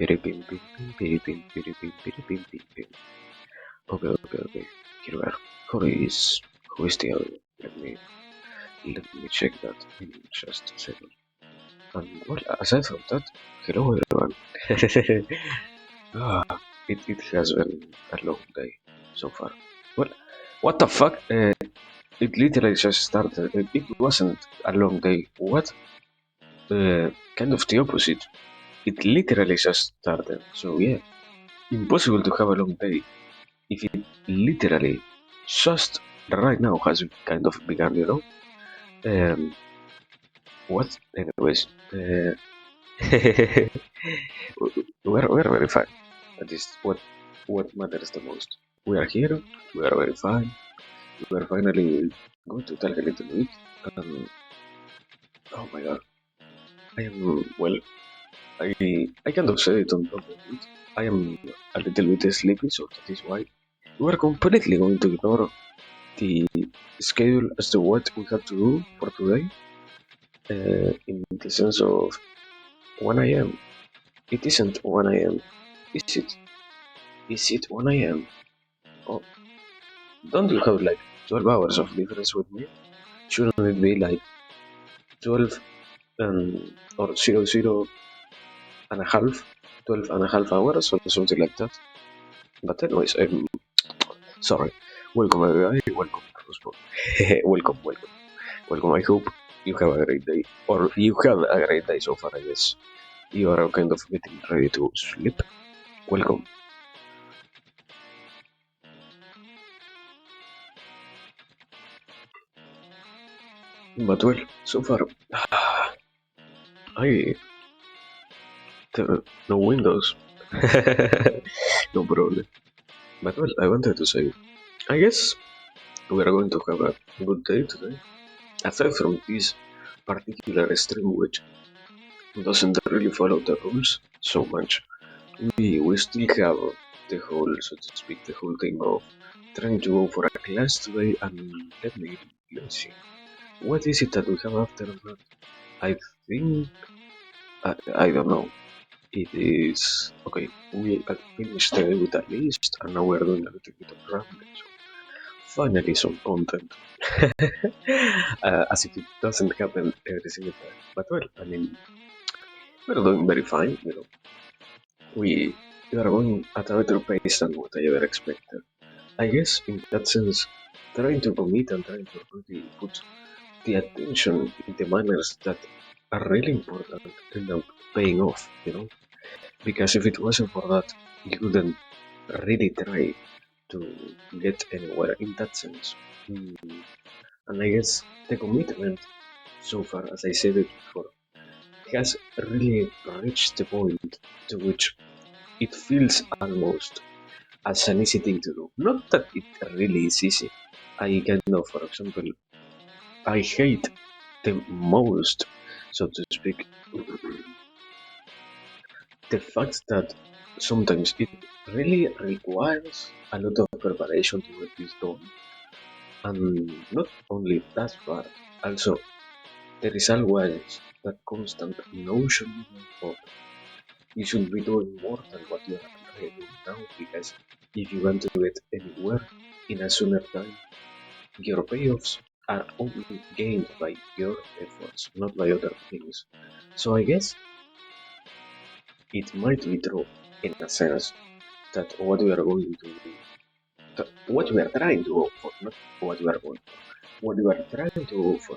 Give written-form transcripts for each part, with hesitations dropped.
Okay. Quiero ver. Who is the other? Let me check that in just a second. And well, aside from that, hello everyone. ah, it has been a long day so far. Well, what the fuck? It literally just started. It wasn't a long day. What? Kind of the opposite. It literally just started. So yeah, impossible to have a long day if it literally just right now has kind of begun. What? Anyways, we're very fine. That is what matters the most. We are here. We are very fine. We are finally going to talk a little bit. Um, oh my god, I am well. I kind of said it on the tweet. I am a little bit sleepy, so that is why we are completely going to ignore the schedule as to what we have to do for today. In the sense of 1 a.m. It isn't 1 a.m. Is it? Is it 1 a.m.? Oh, don't you have like 12 hours of difference with me? Shouldn't it be like 12 or 00 and a half, 12 and a half hours or something like that? But anyways, I'm sorry. Welcome everybody, welcome welcome. I hope you have a great day, or you have a great day so far, I guess. You are kind of getting ready to sleep. Welcome. But well, so far, I no windows. No problem. But well, I wanted to say, I guess we are going to have a good day today. Aside from this particular stream, which doesn't really follow the rules so much, we still have the whole, so to speak, the whole thing of trying to go for a class today. And let's see, what is it that we have after that? I think I don't know. It is okay. We finished with a list, and now we're doing a little bit of rambling. So finally, some content. As if it doesn't happen every single time. But well, I mean, we're doing very fine. We are going at a better pace than what I ever expected. I guess in that sense, trying to commit and trying to really put the attention in the manners that are really important end up paying off. Because if it wasn't for that, you couldn't really try to get anywhere in that sense. And I guess the commitment so far, as I said it before, has really reached the point to which it feels almost as an easy thing to do. Not that it really is easy. I kind of, for example, I hate the most, so to speak, the fact that sometimes it really requires a lot of preparation to get this done. And not only that part, also there is always that constant notion of you should be doing more than what you are already doing now, because if you want to get anywhere in a sooner time, your payoffs are only gained by your efforts, not by other things. So I guess it might be true in a sense that what we are going to what we are trying to go for, not what we are going for. What we are trying to go for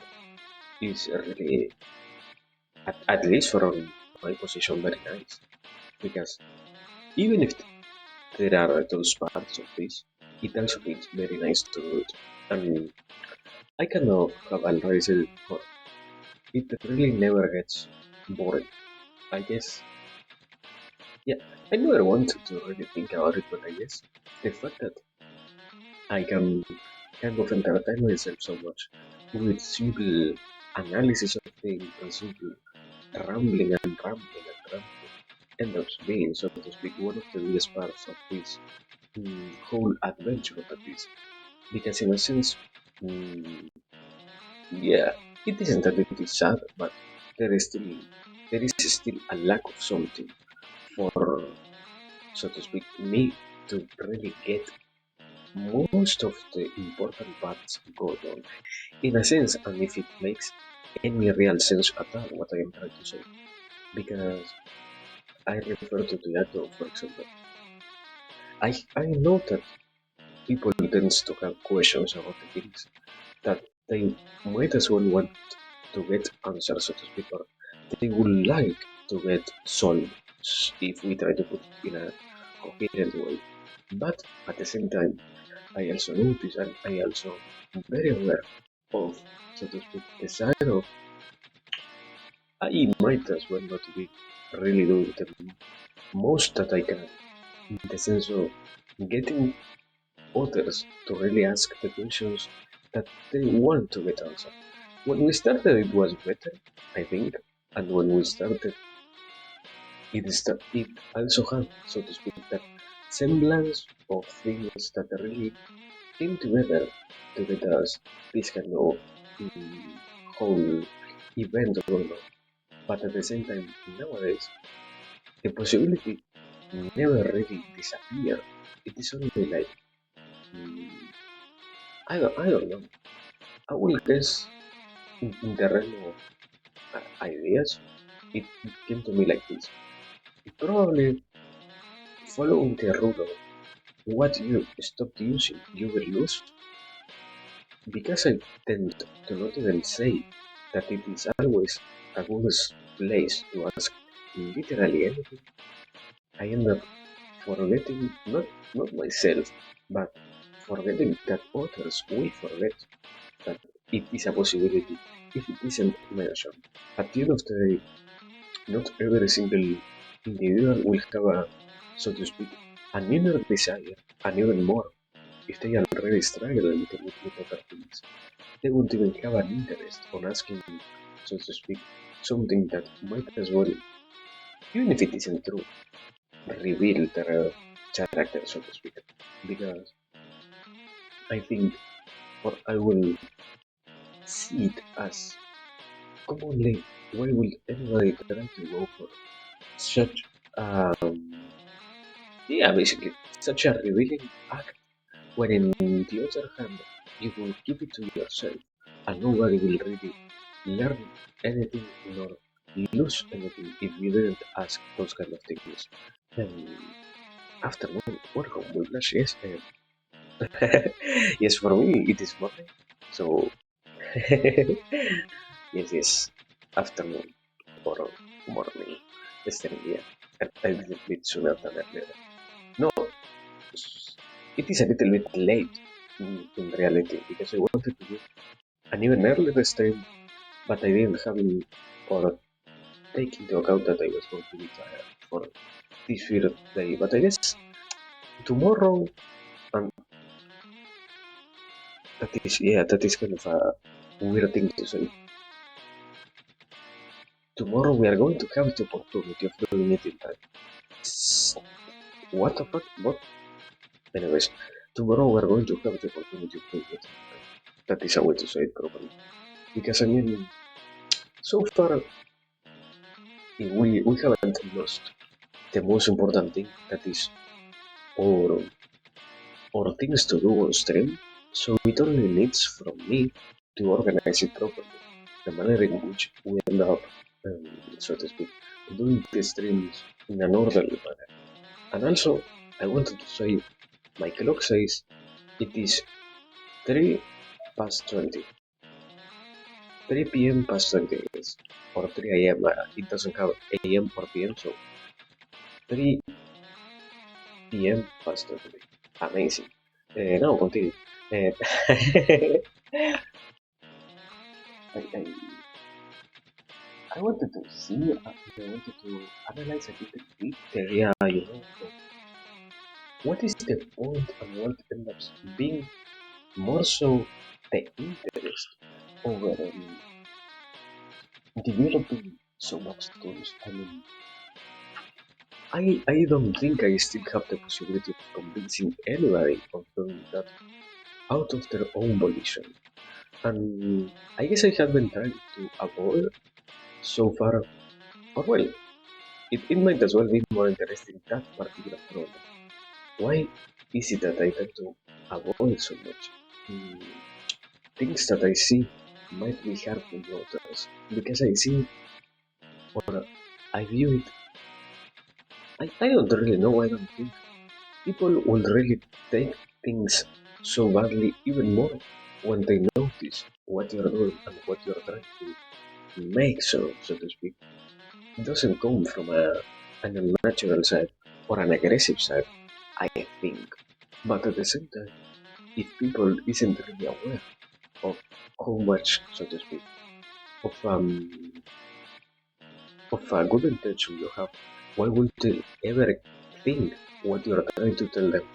is really, at least from my position, very nice. Because even if there are those parts of this, it also feels very nice to do it. And I cannot have already said it before, it really never gets boring. I guess, yeah, I never wanted to really think about it, but I guess the fact that I can kind of entertain myself so much with simple analysis of things and simple rambling ends up being, so to speak, one of the biggest parts of this whole adventure that is. Because in a sense, mm, yeah, it isn't that it is sad, but there is still a lack of something for, so to speak, me to really get most of the important parts go on. In a sense, and if it makes any real sense at all, what I am trying to say. Because I refer to the actor, for example. I know that people tend to have questions about the things that they might as well want to get answers, so to speak, or they would like to get solved if we try to put it in a coherent way. But at the same time, I also notice and I also am very aware of, so to speak, the side of I might as well not be really doing the most that I can, in the sense of getting others to really ask the questions that they want to get answered. When we started, it was better, I think, and when we started, it also had, so to speak, that semblance of things that really came together to get us this kind of whole event going on. But at the same time, nowadays, the possibility never really disappear. It is only like, mm, I don't know. I will guess in the realm of ideas, it came to me like this. Probably following the rule of what you stopped using, you will lose. Because I tend to not even say that it is always a good place to ask literally anything, I end up forgetting not myself, but forgetting that others will forget that it is a possibility if it isn't mentioned. At the end of the day, not every single individual will have a, so to speak, an inner desire, and even more, if they already struggle a little bit with other things, they won't even have an interest on asking, so to speak, something that might as well, even if it isn't true, reveal their character, so to speak. Because I think, or I will see it as commonly, why will anybody try to go for such, yeah, basically, such a revealing act, when in the other hand, you will keep it to yourself, and nobody will really learn anything nor lose anything if you didn't ask those kind of things. And afternoon, welcome, Whiplash, yes, yes, for me it is morning, so yes, yes, afternoon or morning, yesterday, yeah, a little bit sooner than earlier. No, it is a little bit late in reality because I wanted to do an even earlier stream, but I didn't have in, or take into account that I was going to be tired for this first day. But I guess tomorrow, and that is kind of a weird thing to say. Tomorrow we are going to have the opportunity of doing it in time. What the fuck? What? Anyways, tomorrow we are going to have the opportunity of doing it in time. That is a way to say it properly. Because I mean, so far we haven't lost the most important thing, that is our or things to do on stream, so it only needs from me to organize it properly. The manner in which we end up, so to speak, doing the streams in an orderly manner. And also, I wanted to say, my clock says it is 3 past 20. 3 p.m. past 20 is, or 3 a.m. It doesn't have a.m. or p.m., so 3 p.m. past 20. Amazing. Now continue. I, I wanted to see, I wanted to analyze a little bit the area, what is the point and what ends up being more so the interest over developing so much tools. I mean, I don't think I still have the possibility of convincing anybody of doing that out of their own volition. And I guess I have been trying to avoid so far, or well, it might as well be more interesting that particular problem. Why is it that I tend to avoid so much? Things that I see might be harmful to others because I see or I view it. I don't really know. I don't think people will really take things so badly, even more when they notice what you're doing and what you're trying to make, so to speak. It doesn't come from an unnatural side or an aggressive side, I think. But at the same time, if people isn't really aware of how much, so to speak, of a good intention you have, why would they ever think what you're trying to tell them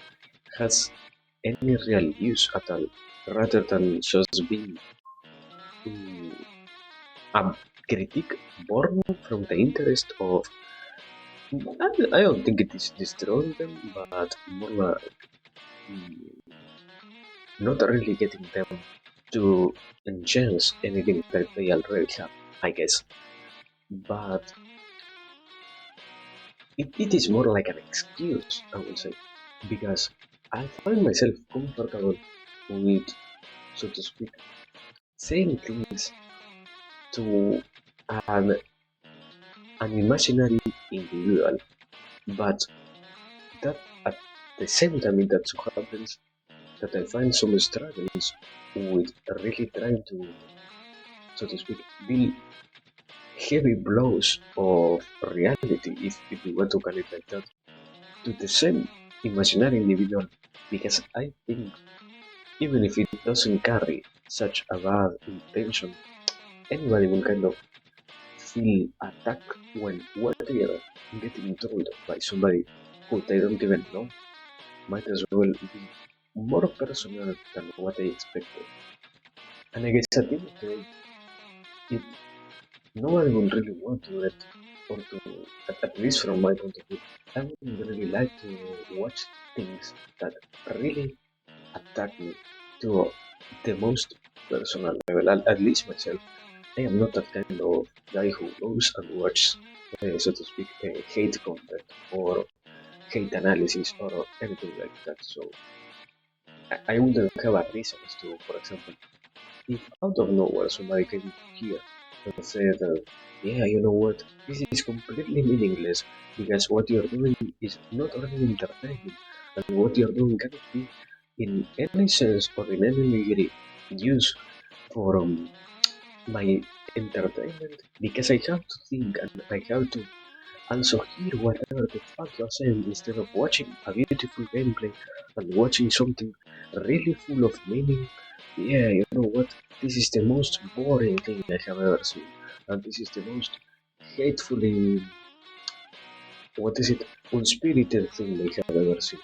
has any real use at all, rather than just being a critique born from the interest of. I don't think it is destroying them, but more like not really getting them to enhance anything that they already have, I guess. But it is more like an excuse, I would say, because I find myself comfortable with, so to speak, saying things to an, an imaginary individual, but that at the same time it also happens that I find some struggles with really trying to, so to speak, deal heavy blows of reality, if we want to call it like that, to the same imaginary individual, because I think even if it doesn't carry such a bad intention, anybody will kind of feel attacked when what they are getting told by somebody who they don't even know might as well be more personal than what they expected. And I guess at the end of the day, if no one will really want to read, or to, at least from my point of view, I would really like to watch things that really attack me to the most personal level. At least myself, I am not that kind of guy who goes and watches, so to speak, hate content or hate analysis or anything like that. So I wouldn't have a reason as to, for example, if out of nowhere somebody came here and said, yeah, you know what, this is completely meaningless because what you're doing is not really entertaining, and what you're doing cannot be in any sense or in any degree used for my entertainment, because I have to think and I have to also hear whatever the fuck you're saying instead of watching a beautiful gameplay and watching something really full of meaning. Yeah, you know what? This is the most boring thing I have ever seen. And this is the most hatefully, what is it, unspirited thing I have ever seen.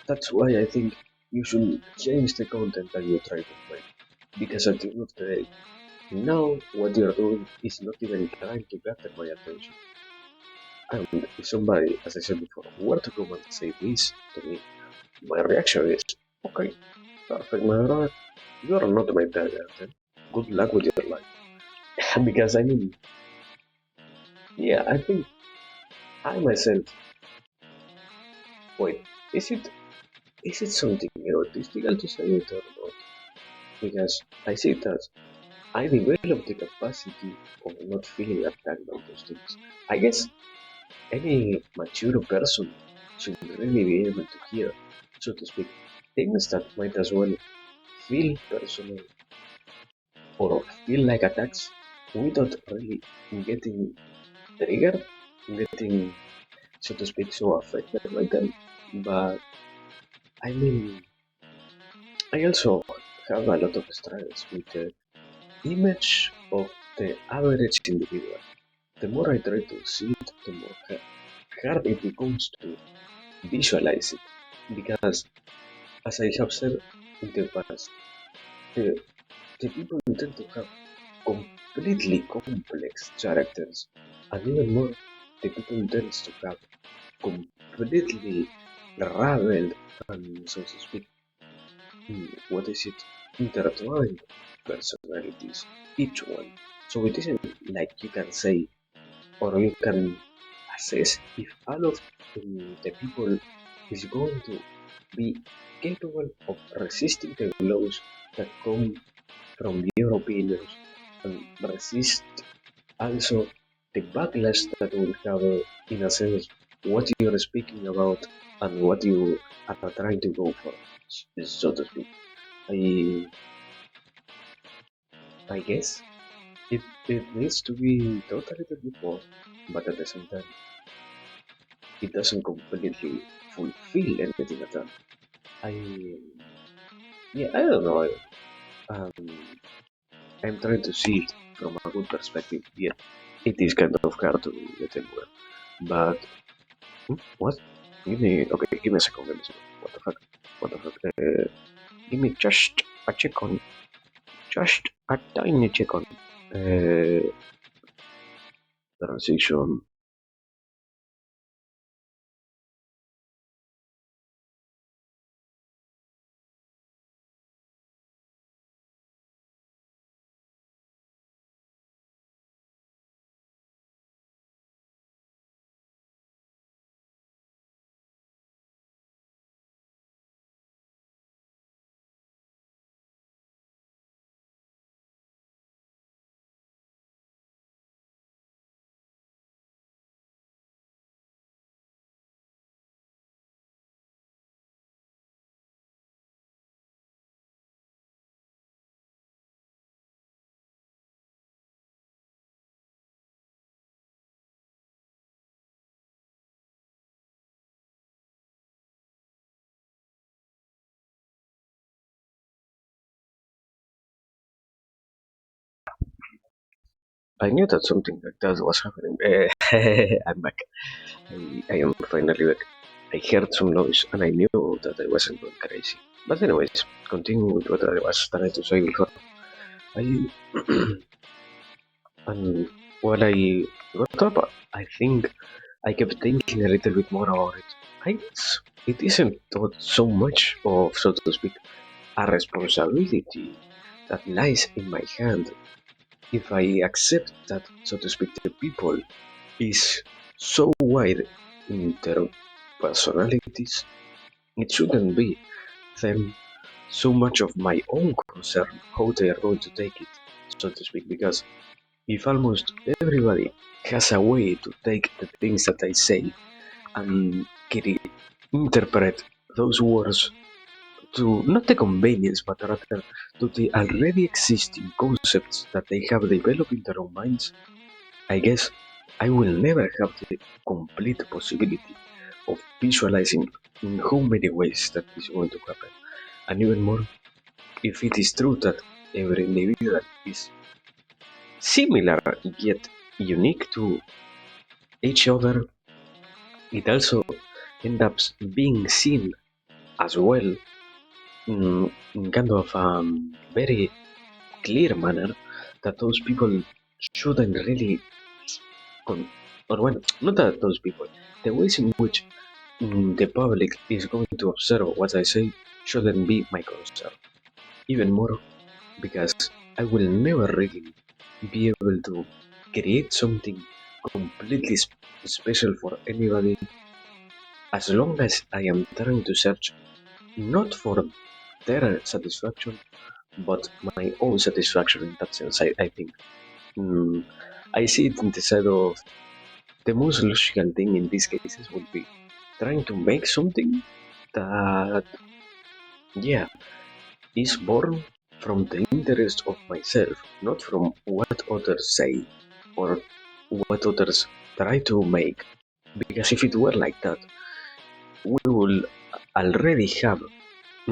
That's why I think you should change the content that you try to make. Because at the end of the day, now what you're doing is not even trying to gather my attention. And if somebody, as I said before, were to come and say this to me, my reaction is, okay, perfect, my brother. You are not my target. Then good luck with your life. Because I mean, yeah, I think I myself. Wait, is it something egotistical to say it or not? Because I see it as I develop the capacity of not feeling attacked by those things. I guess any mature person should really be able to hear, so to speak, things that might as well feel personal or feel like attacks without really getting triggered, getting, so to speak, so affected by them. But I mean, I also have a lot of struggles with the image of the average individual. The more I try to see it, the more hard it becomes to visualize it. Because, as I have said in the past, the, the people tend to have completely complex characters, and even more, the people tends to have completely raveled and, so to speak, what is it, intertwined personalities, each one. So it isn't like you can say, or you can, assess if all of the people is going to be capable of resisting the blows that come from your opinions and resist also the backlash that will have, in a sense, what you're speaking about and what you are trying to go for, so to speak. I, I guess it needs to be taught a little bit more, but at the same time, it doesn't completely fulfill anything at all. I, yeah, I don't know. Um, I'm trying to see it from a good perspective. Yeah, it is kind of hard to get anywhere. But what? Give me a second. Give me a second. What the fuck? What the fuck? Give me just a check on, just a tiny check on. Uh, transition. I knew that something like that was happening. I'm back. I am finally back. I heard some noise and I knew that I wasn't going crazy. But anyways, continuing with what I was trying to say before. I and while I got up, I think I kept thinking a little bit more about it. I guess it isn't thought so much of, so to speak, a responsibility that lies in my hand if I accept that, so to speak, the people is so wide in their personalities, it shouldn't be then so much of my own concern how they are going to take it, so to speak, because if almost everybody has a way to take the things that I say and interpret those words to not the convenience but rather to the already existing concepts that they have developed in their own minds, I guess I will never have the complete possibility of visualizing in how many ways that is going to happen. And even more, if it is true that every individual is similar yet unique to each other, it also ends up being seen as well in kind of very clear manner that those people shouldn't really, or well, not that those people, the ways in which the public is going to observe what I say shouldn't be my concern. Even more because I will never really be able to create something completely special for anybody as long as I am trying to search not for their satisfaction but my own satisfaction in that sense. I think mm, I see it in the side of the most logical thing in these cases would be trying to make something that, yeah, is born from the interest of myself, not from what others say or what others try to make. Because if it were like that, we will already have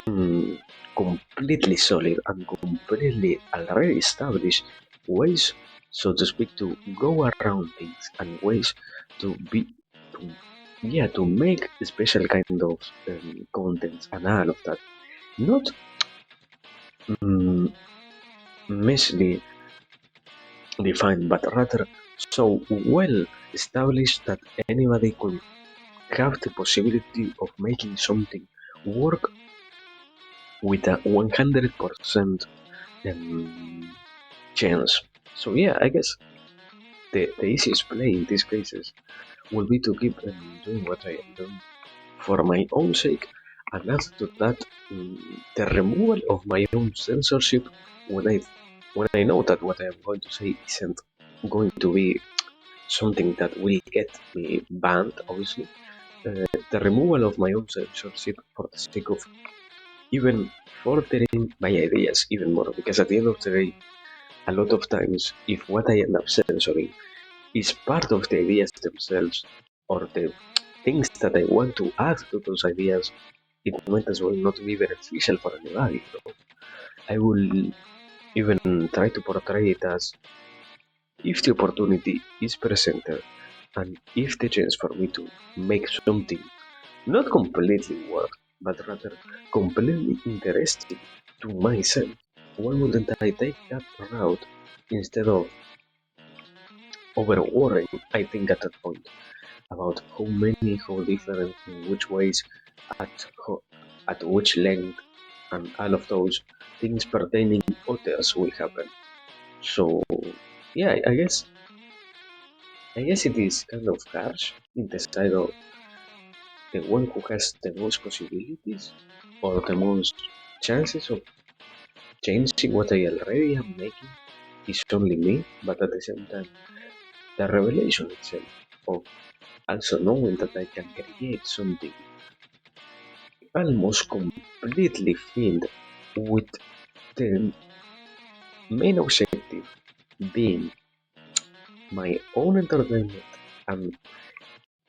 mm, completely solid and completely already established ways, so to speak, to go around things and ways to be, to, yeah, to make special kind of contents and all of that. Not mm, messily defined, but rather so well established that anybody could have the possibility of making something work with a 100% chance. So yeah, I guess the easiest play in these cases will be to keep doing what I am doing for my own sake, and add to that the removal of my own censorship when I know that what I am going to say isn't going to be something that will get me banned, obviously. The removal of my own censorship for the sake of even furthering my ideas even more, because at the end of the day, a lot of times, if what I end up censoring is part of the ideas themselves or the things that I want to add to those ideas, it might as well not be beneficial for anybody. I will even try to portray it as if the opportunity is presented and if the chance for me to make something not completely work, but rather completely interesting to myself, why wouldn't I take that route instead of over worrying? I think at that point about how many, how different, in which ways, at at which length, and all of those things pertaining others will happen. So yeah, I guess it is kind of harsh in the side of the one who has the most possibilities or the most chances of changing what I already am making is only me, but at the same time, the revelation itself of also knowing that I can create something almost completely filled with the main objective being my own entertainment, and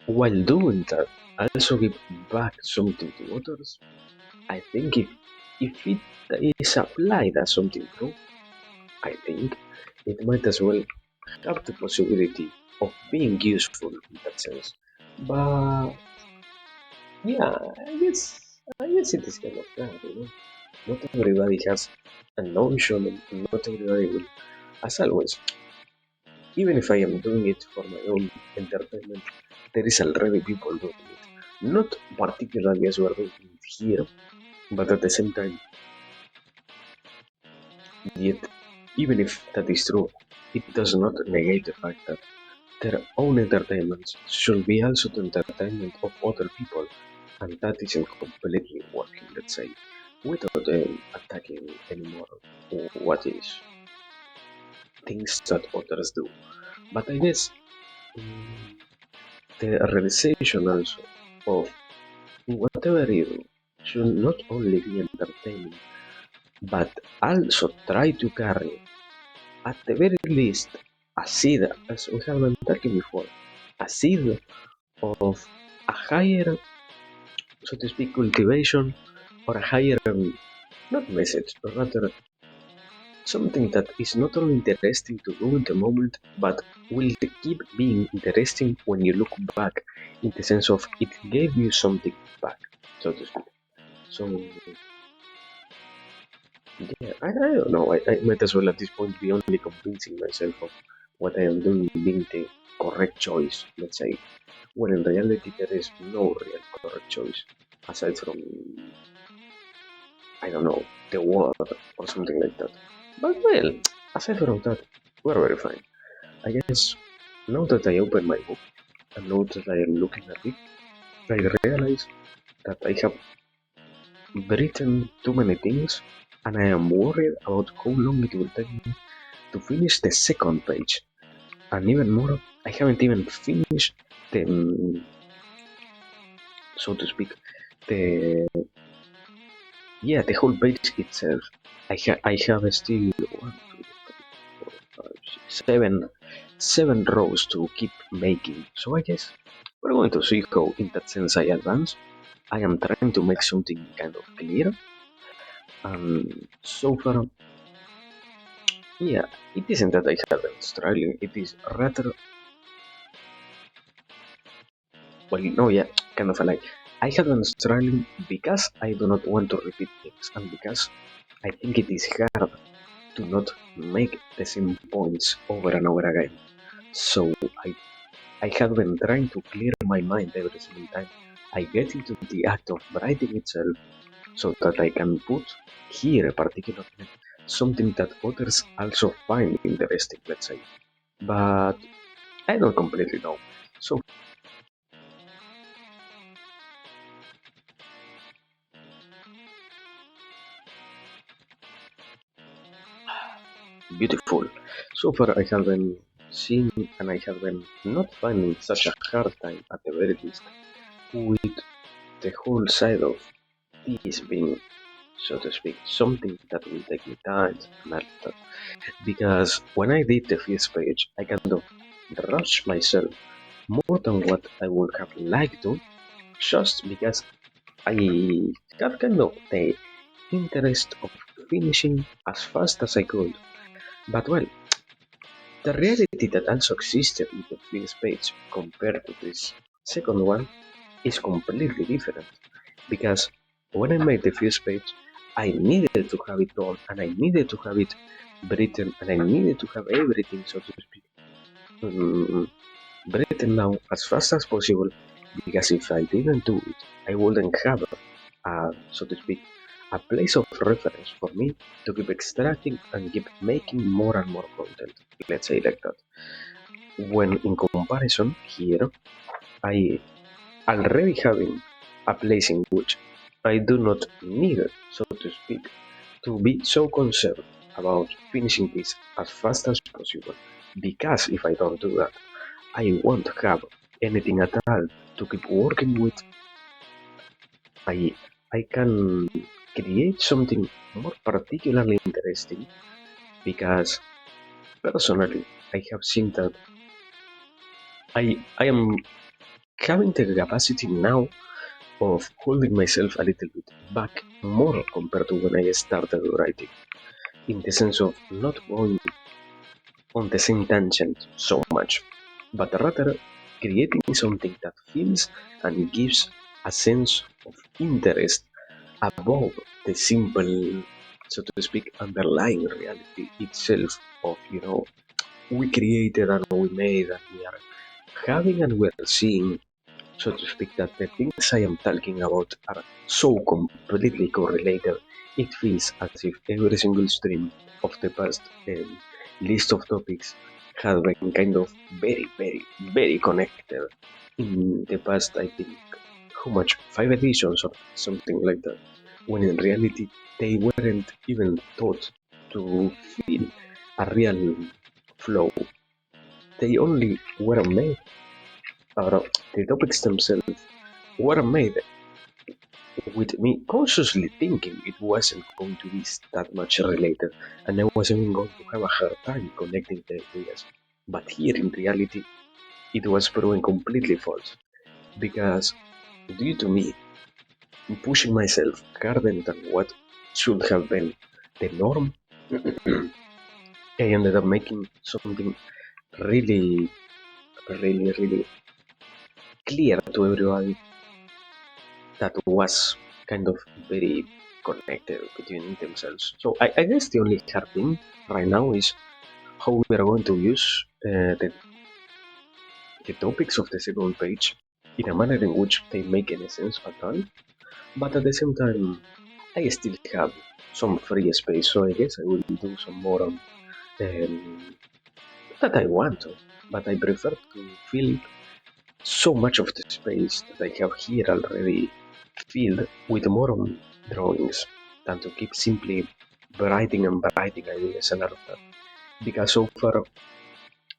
while doing that also give back something to others. I think if it is applied as something true, I think it might as well have the possibility of being useful in that sense. But yeah, I guess it is kind of that. Not everybody has a notion, and not everybody will. As always, even if I am doing it for my own entertainment, there is already people doing it. Not particularly as we are doing it here, but at the same time, yet, even if that is true, it does not negate the fact that their own entertainment should be also the entertainment of other people, and that isn't completely working, let's say, without attacking anymore what is things that others do. But I guess mm, the realization also of whatever you do should not only be entertaining, but also try to carry, at the very least, a seed, as we have been talking before, a seed of a higher, so to speak, cultivation or a higher, not message, but rather something that is not only interesting to do in the moment, but will keep being interesting when you look back, in the sense of it gave you something back, so to speak. So, yeah, I don't know. I might as well at this point be only convincing myself of what I am doing being the correct choice, let's say, when in reality there is no real correct choice aside from, I don't know, the word or something like that. But well, aside from that, we're very fine. I guess now that I open my book and now that I am looking at it, I realize that I have written too many things and I am worried about how long it will take me to finish the second page. And even more, I haven't even finished the, so to speak, the the whole page itself. I have still one, two, three, four, five, six, seven rows to keep making. So I guess we're going to see how, in that sense, I advance. I am trying to make something kind of clear, and so far, yeah, it isn't that I haven't struggling. It is rather, well, no, yeah, kind of like I have been struggling because I do not want to repeat things, and because I think it is hard to not make the same points over and over again. So I have been trying to clear my mind every single time I get into the act of writing itself, so that I can put here particularly something that others also find interesting, let's say. But I don't completely know. So beautiful. So far, I have been seeing and I have been not finding such a hard time at the very least with the whole side of this being, so to speak, something that will take me time and all that. Because when I did the first page, I kind of rushed myself more than what I would have liked to, just because I had kind of the interest of finishing as fast as I could. But well, the reality that also existed with the first page compared to this second one is completely different. Because when I made the first page, I needed to have it done and I needed to have it written and I needed to have everything, so to speak, mm, written down as fast as possible. Because if I didn't do it, I wouldn't have, so to speak, a place of reference for me to keep extracting and keep making more and more content. Let's say like that. When in comparison here, I already having a place in which I do not need, so to speak, to be so concerned about finishing this as fast as possible. Because if I don't do that, I won't have anything at all to keep working with. I I can create something more particularly interesting because personally I have seen that I am having the capacity now of holding myself a little bit back more compared to when I started writing, in the sense of not going on the same tangent so much, but rather creating something that feels and gives a sense of interest above the simple, so to speak, underlying reality itself of, we created and we made and we are having and we're seeing, so to speak, that the things I am talking about are so completely correlated. It feels as if every single stream of the past list of topics has been kind of very, very, very connected in the past, I think, how much, 5 editions or something like that, when in reality they weren't even thought to feel a real flow. They only were made, or the topics themselves were made with me consciously thinking it wasn't going to be that much related, and I wasn't even going to have a hard time connecting the ideas. But here in reality, it was proven completely false, because due to me pushing myself harder than what should have been the norm, I ended up making something really, really, really clear to everybody that was kind of very connected between themselves. So I guess the only hard thing right now is how we are going to use the topics of the second page in a manner in which they make any sense at all. But at the same time, I still have some free space, so I guess I will do some more on that I want to, but I prefer to fill so much of the space that I have here already filled with more drawings than to keep simply writing and writing ideas and all of that. Because so far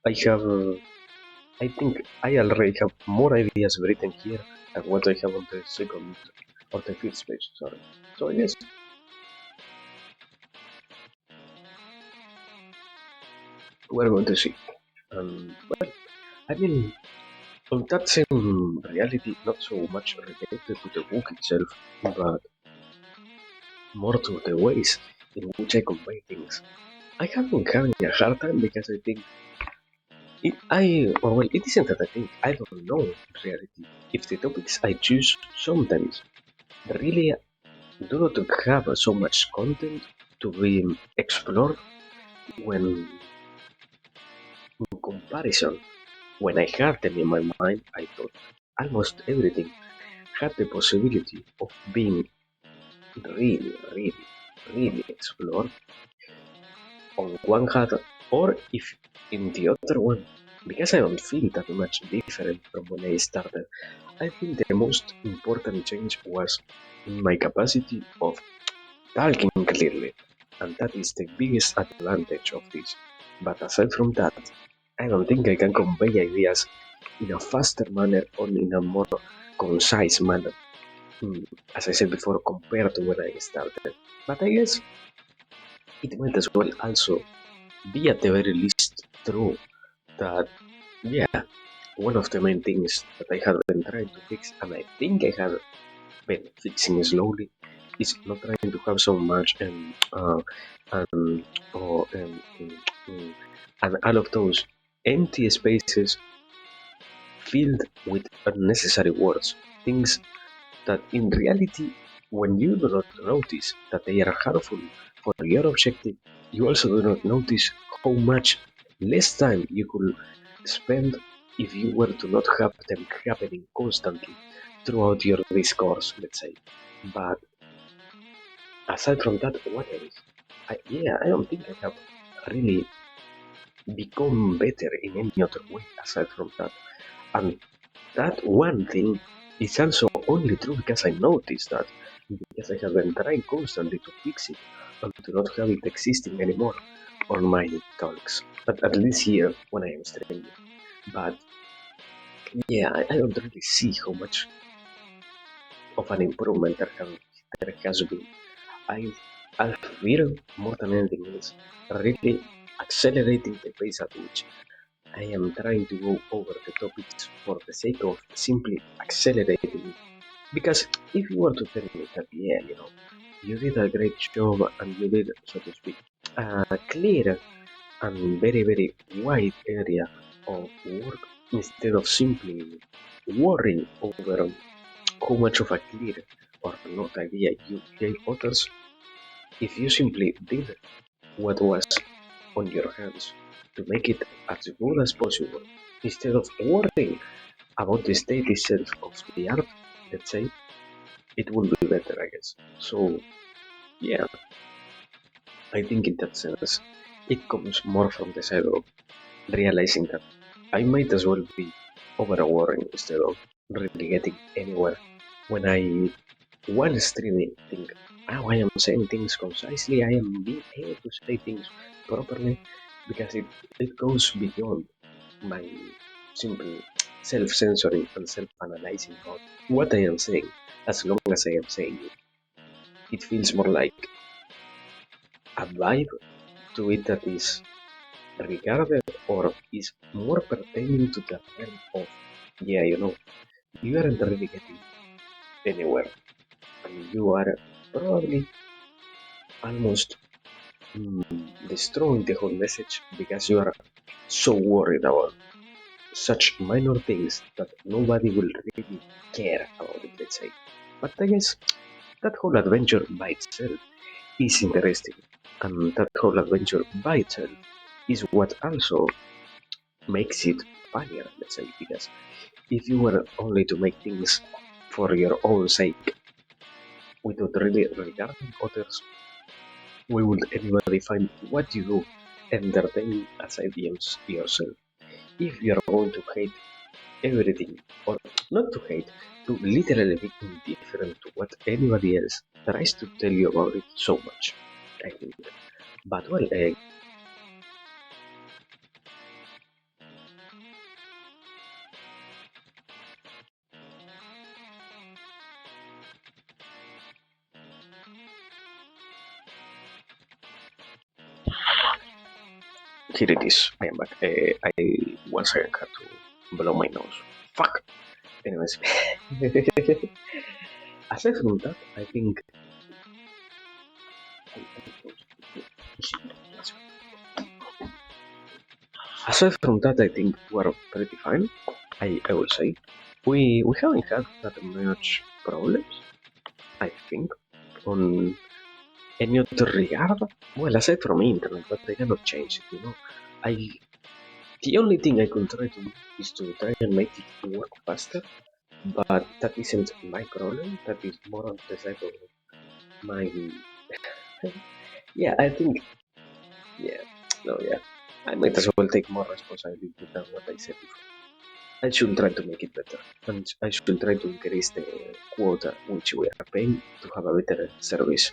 I have, I think I already have more ideas written here than what I have on the second or the fifth page. Sorry. So I guess we're going to see. Well, I mean, on that same reality, not so much related to the book itself, but more to the ways in which I convey things. I have been having a hard time because I think it isn't that I think, I don't know in reality if the topics I choose sometimes really do not have so much content to be explored when in comparison. When I had them in my mind, I thought almost everything had the possibility of being really, really, really explored on one hand, or if in the other one because I don't feel that much different from when I started. I think the most important change was in my capacity of talking clearly, and that is the biggest advantage of this. But aside from that, I don't think I can convey ideas in a faster manner or in a more concise manner, mm, as I said before, compared to when I started. But I guess it might as well also be at the very least true that, yeah, one of the main things that I have been trying to fix, and I think I have been fixing slowly, is not trying to have so much and or mm, and all of those empty spaces filled with unnecessary words, things that in reality, when you do not notice that they are harmful for your objective, you also do not notice how much less time you could spend if you were to not have them happening constantly throughout your discourse, let's say. But aside from that, what else? I don't think I have really become better in any other way aside from that. And that one thing is also only true because I noticed that, because I have been trying constantly to fix it and to not have it existing anymore on my talks. But at least here when I am streaming. But yeah, I don't really see how much of an improvement there has been. I I feel more than anything else really accelerating the pace at which I am trying to go over the topics for the sake of simply accelerating. Because if you were to tell me that, yeah, you did a great job and you did, so to speak, a clear and very, very wide area of work instead of simply worrying over how much of a clear or not idea you gave others, if you simply did what was on your hands to make it as good as possible, instead of worrying about the state itself of the art, let's say, it would be better, I guess. So, yeah, I think in that sense, it comes more from the side of realizing that I might as well be over worrying instead of really getting anywhere when I, while streaming, think, oh, I am saying things concisely, I am being able to say things properly, because it goes beyond my simple self-censoring and self-analyzing about what I am saying, as long as I am saying it. It feels more like a vibe to it that is regarded or is more pertaining to the realm of, yeah, you aren't really getting anywhere. And you are probably almost destroying the whole message because you are so worried about such minor things that nobody will really care about it, let's say. But I guess that whole adventure by itself is interesting. And that whole adventure by itself is what also makes it funnier, let's say, because if you were only to make things for your own sake without really regarding others, why would anybody find what you do entertaining aside yourself? If you are going to hate everything, or not to hate, to literally be indifferent to what anybody else tries to tell you about it so much, I think. But well, here it is. I am back. I once again had to blow my nose. Fuck. Anyways, aside from that, I think. Aside from that, I think we're pretty fine. I will say we haven't had that much problems. I think on any other regard. Well, aside from internet, but I cannot change it. I the only thing I could try to do is to try and make it work faster, but that isn't my problem. That is more on the side of my. Yeah, I think. Yeah, no, yeah. I might as well take more responsibility than what I said before. I should try to make it better, and I should try to increase the quota which we are paying to have a better service,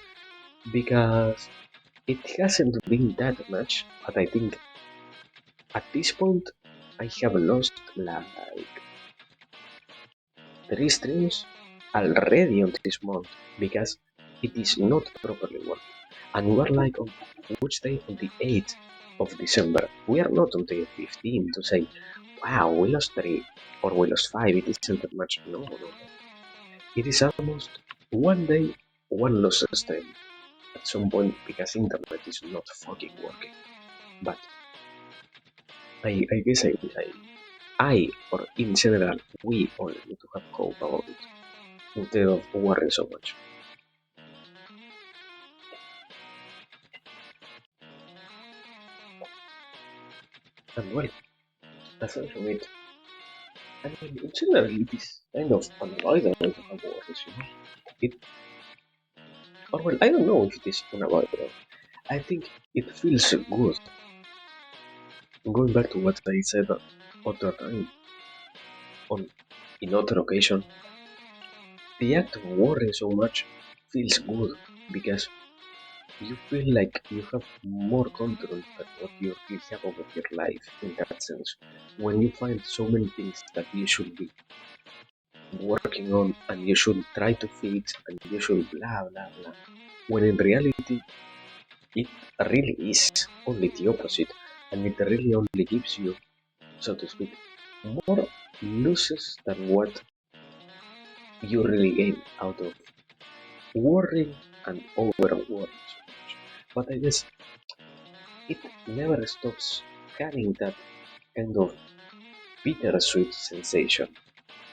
because it hasn't been that much, but I think at this point I have lost like 3 streams already on this month because it is not properly working. And we are like on which day? On the 8th of December. We are not on the 15th to say, wow, we lost 3 or we lost 5. It isn't that much. No, no, no. It is almost one day, one lost stream at some point because internet is not fucking working. But I guess I, or in general, we all need to have hope about it instead of worrying so much. And well, aside from it, I mean, in general, it is kind of unavoidable to have worries, you know? It, or well, I don't know if it is unavoidable. I think it feels good. Going back to what I said other time, on in other occasion, the act of worrying so much feels good because you feel like you have more control than what you really have over your life in that sense. When you find so many things that you should be working on and you should try to fix and you should blah blah blah, when in reality it really is only the opposite, and it really only gives you, so to speak, more losses than what you really gain out of worrying and over worrying so much. But I guess it never stops having that kind of bittersweet sensation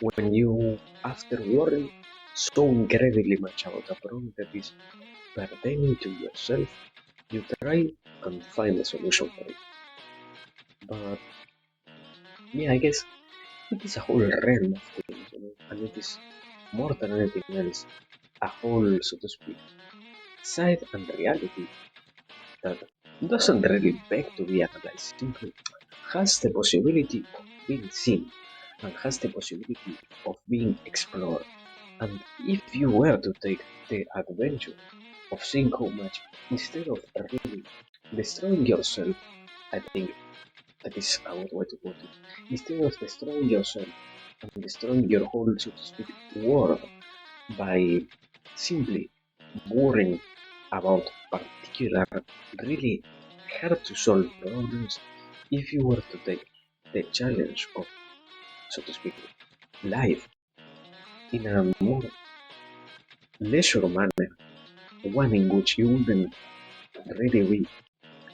when you, after worrying so incredibly much about a problem that is pertaining to yourself, you try and find a solution for it. But yeah, I guess it is a whole realm of things, you know, and it is more than anything else a whole, so to speak, side and reality that doesn't really beg to be analyzed, simply has the possibility of being seen and has the possibility of being explored. And if you were to take the adventure of seeing how much, instead of really destroying yourself, I think that is a good way to put it. Instead of destroying yourself and destroying your whole, so to speak, world by simply worrying about particular, really hard to solve problems, if you were to take the challenge of, so to speak, life in a more leisure manner, one in which you wouldn't really be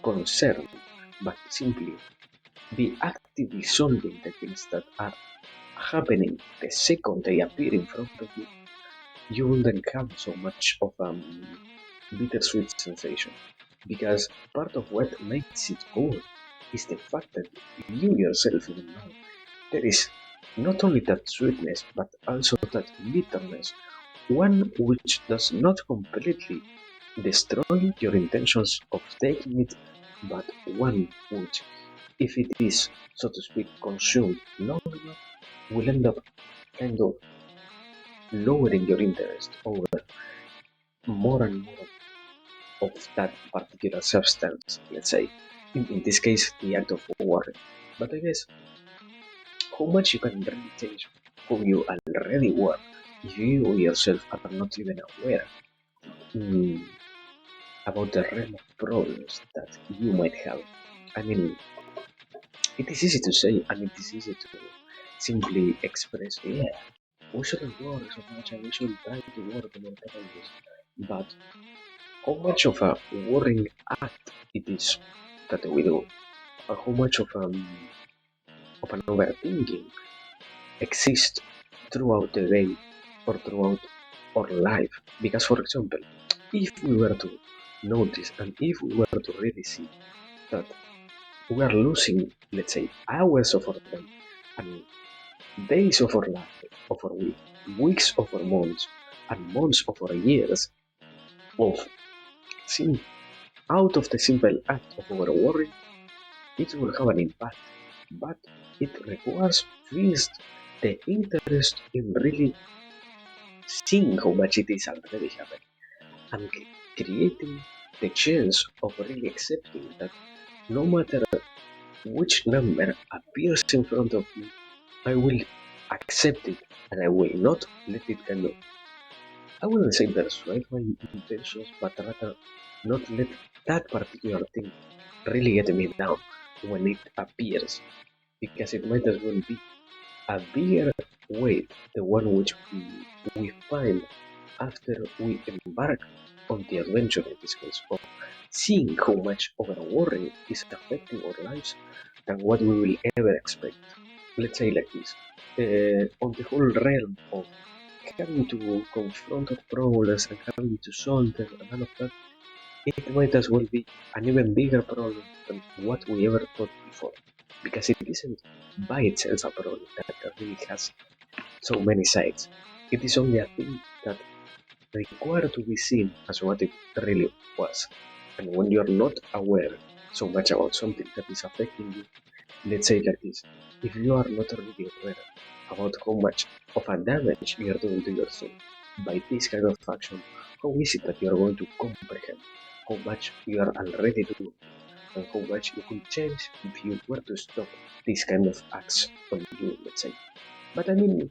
concerned, but simply be actively solving the things that are happening the second they appear in front of you, you wouldn't have so much of a bittersweet sensation. Because part of what makes it good is the fact that you yourself even know there is not only that sweetness but also that bitterness, one which does not completely destroy your intentions of taking it, but one which, if it is, so to speak, consumed long enough, will end up kind of lowering your interest over more and more of that particular substance, let's say. In this case, the act of worry. But I guess how much you can really change who you already were if you yourself are not even aware mm, about the realm of problems that you might have. I mean, it is easy to say and it is easy to simply express, yeah, we shouldn't worry so much and we should try to work on our challenges. But how much of a worrying act it is that we do, or how much of an overthinking exists throughout the day or throughout our life. Because, for example, if we were to notice and if we were to really see that we are losing, let's say, hours of our day and days of our life, of our week, weeks of our months, and months of our years of seeing out of the simple act of our worry, it will have an impact, but it requires first the interest in really seeing how much it is already happening and creating the chance of really accepting that no matter which number appears in front of me, I will accept it and I will not let it kind of, I wouldn't say persuade my intentions, but rather not let that particular thing really get me down when it appears, because it might as well be a bigger weight, the one which we find after we embark on the adventure in this case of seeing how much our worry is affecting our lives than what we will ever expect. Let's say like this. On the whole realm of having to confront our problems and having to solve them and all of that, it might as well be an even bigger problem than what we ever thought before. Because it isn't by itself a problem that really has so many sides. It is only a thing that required to be seen as what it really was. And when you are not aware so much about something that is affecting you, let's say like this, if you are not really aware about how much of a damage you are doing to yourself by this kind of action, how is it that you are going to comprehend how much you are already doing and how much you could change if you were to stop this kind of acts on you, let's say. But I mean,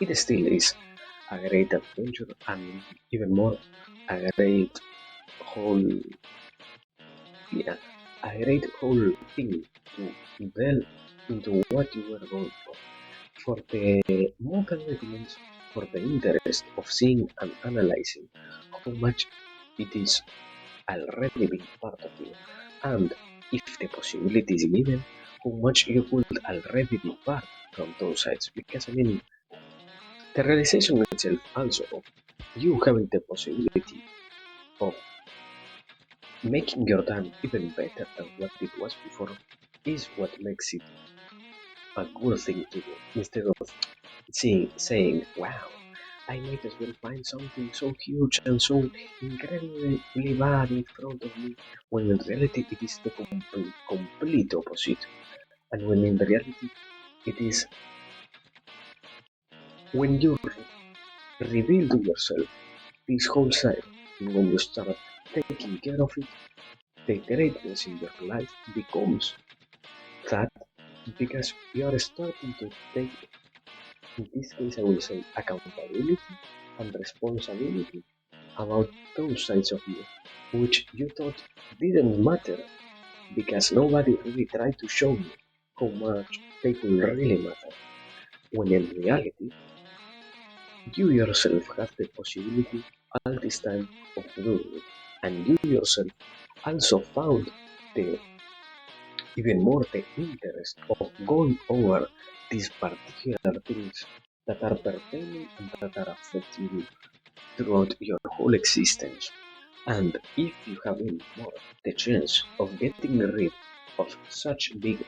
it still is a great adventure and even more a great whole, yeah, a great whole thing to delve into what you were going for the mental readiness, for the interest of seeing and analyzing how much it is already being part of you, and if the possibility is given, how much you could already be part from those sides. Because I mean, the realization itself also of you having the possibility of making your time even better than what it was before is what makes it a good thing to do, instead of saying, wow, I might as well find something so huge and so incredibly bad in front of me, when in reality it is the complete opposite. And when in reality it is when you reveal to yourself this whole side, and when you start taking care of it, the greatness in your life becomes that, because you are starting to take, in this case I will say, accountability and responsibility about those sides of you, which you thought didn't matter because nobody really tried to show you how much they could really matter, when in reality, you yourself have the possibility all this time of doing it, and you yourself also found the even more the interest of going over these particular things that are pertaining and that are affecting you throughout your whole existence. And if you have any more the chance of getting rid of such big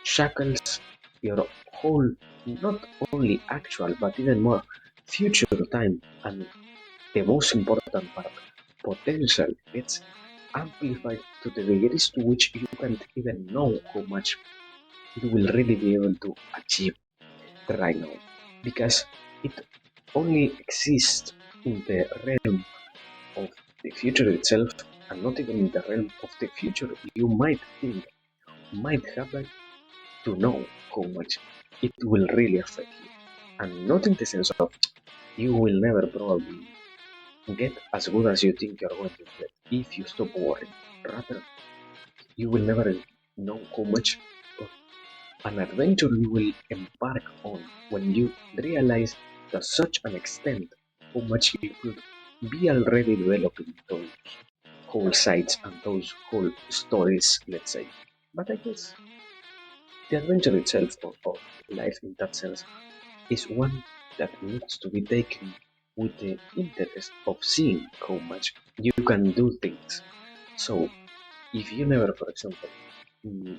shackles, your whole, not only actual but even more future time, and the most important part, potential, gets amplified to the degrees to which you can't even know how much you will really be able to achieve right now, because it only exists in the realm of the future itself, and not even in the realm of the future you might think might happen, to know how much it will really affect you. And not in the sense of you will never probably get as good as you think you're going to get if you stop worrying. Rather, you will never know how much of an adventure you will embark on when you realize to such an extent how much you could be already developing those whole sites and those whole stories, let's say. But I guess the adventure itself of life in that sense is one that needs to be taken with the interest of seeing how much you can do things. So, if you never, for example, mm,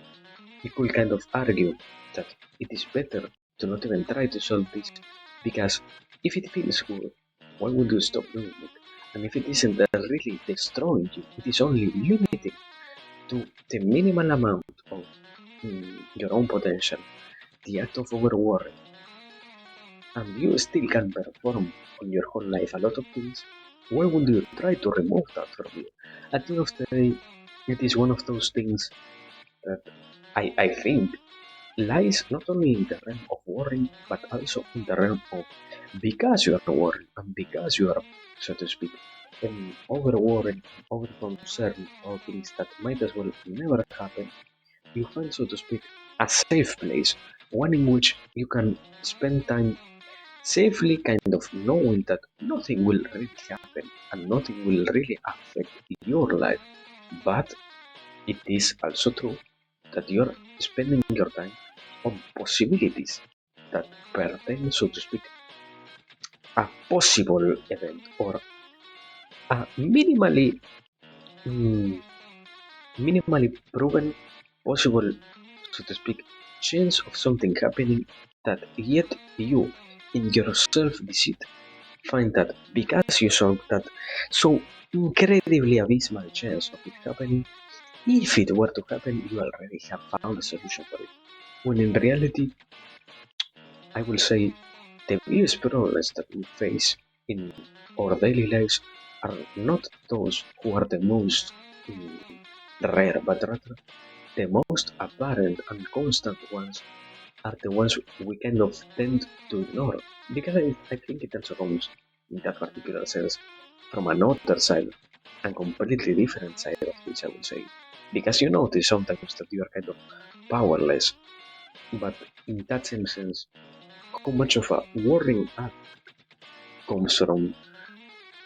you could kind of argue that it is better to not even try to solve this, because if it feels good, why would you stop doing it? And if it isn't really destroying you, it is only limiting to the minimal amount of your own potential, the act of overworking, and you still can perform on your whole life a lot of things, why would you try to remove that from you? At the end of the day, it is one of those things that I think lies not only in the realm of worrying, but also in the realm of because you are worried and because you are, so to speak, over worried, over concerned about things that might as well never happen, you find, so to speak, a safe place, one in which you can spend time safely, kind of knowing that nothing will really happen and nothing will really affect your life. But it is also true that you're spending your time on possibilities that pertain, so to speak, a possible event or a mm, minimally proven possible, so to speak, chance of something happening that yet you, in your self-deceit, find that because you saw that so incredibly abysmal chance of it happening, if it were to happen, you already have found a solution for it. When in reality, I will say the biggest problems that we face in our daily lives are not those who are the most rare, but rather the most apparent and constant ones are the ones we kind of tend to ignore. Because I think it also comes in that particular sense from another side, a completely different side of this, I would say. Because you notice sometimes that you are kind of powerless, but in that same sense, how much of a worrying act comes from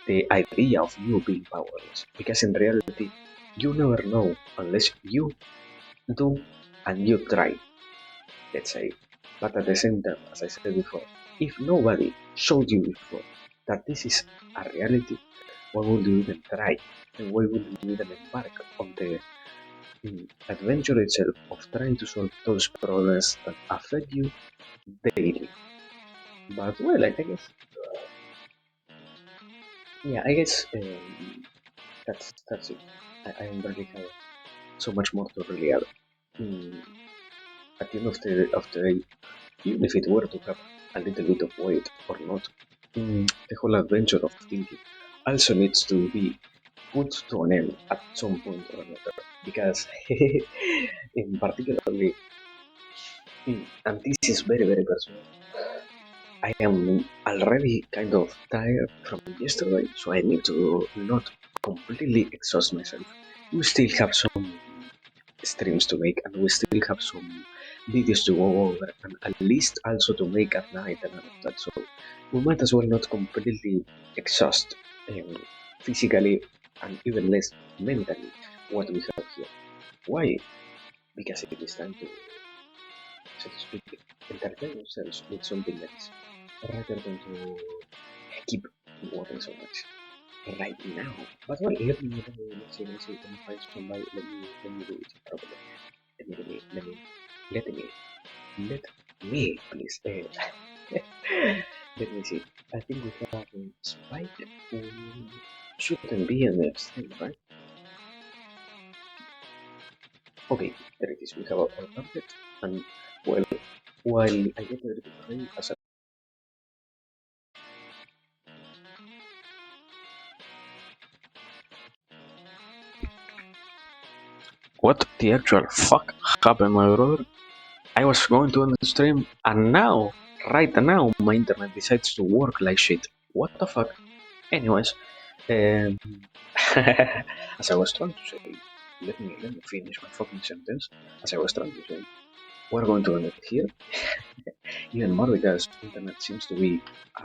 the idea of you being powerless. Because in reality, you never know unless you do and you try, let's say. But at the same time, as I said before, if nobody showed you before that this is a reality, why would you even try? And why would you even embark on the adventure itself of trying to solve those problems that affect you daily? But well, I guess, yeah, I guess that's it. I don't really have so much more to really add. Mm, at the end of the day, even if it were to have a little bit of weight or not, the whole adventure of thinking also needs to be put to an end at some point or another. Because, in particularly, and this is very, very personal, I am already kind of tired from yesterday, so I need to not completely exhaust myself. We still have some streams to make, and we still have some videos to go over, and a list also to make at night and all of that. So we might as well not completely exhaust physically and even less mentally what we have here. Why? Because it is time to, so to speak, entertain ourselves with something else rather than to keep working so much right now. But well, let me find somebody, let me do it properly. Let me, let me, please. Let me see. I think we have Spike, who shouldn't be an extreme, right? Okay, there it is. We have our target, and well, while I get everything ready, as a what the actual fuck happened, my brother? I was going to end the stream, and now, right now, my internet decides to work like shit. What the fuck? Anyways, um, as I was trying to say, let me finish my fucking sentence. As I was trying to say, we're going to end it here. Even more because internet seems to be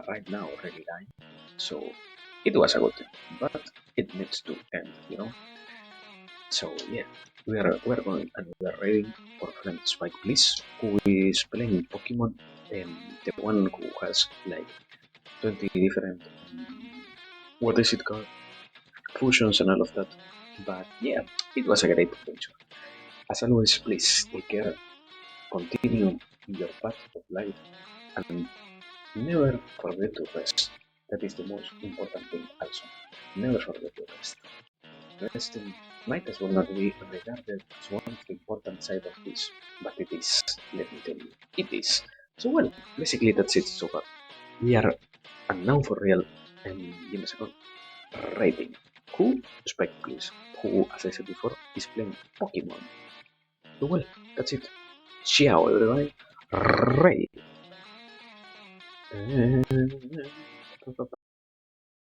right now really dying. So it was a good thing, but it needs to end, you know. So yeah, we're going and we're ready for friend Spike Bliss, who is playing Pokemon, the one who has like 20 different what is it called, fusions and all of that. But yeah, it was a great adventure. As always, please take care, continue your path of life, and never forget to rest. That is the most important thing also. Never forget to rest. resting might as well not be regarded as one of the important side of this, but it is, let me tell you, it is. So well, basically that's it so far. We are unknown for real, and give me a second, rating. Who, Spike please, who, as I said before, is playing Pokemon. So well, that's it. Ciao everybody, rate.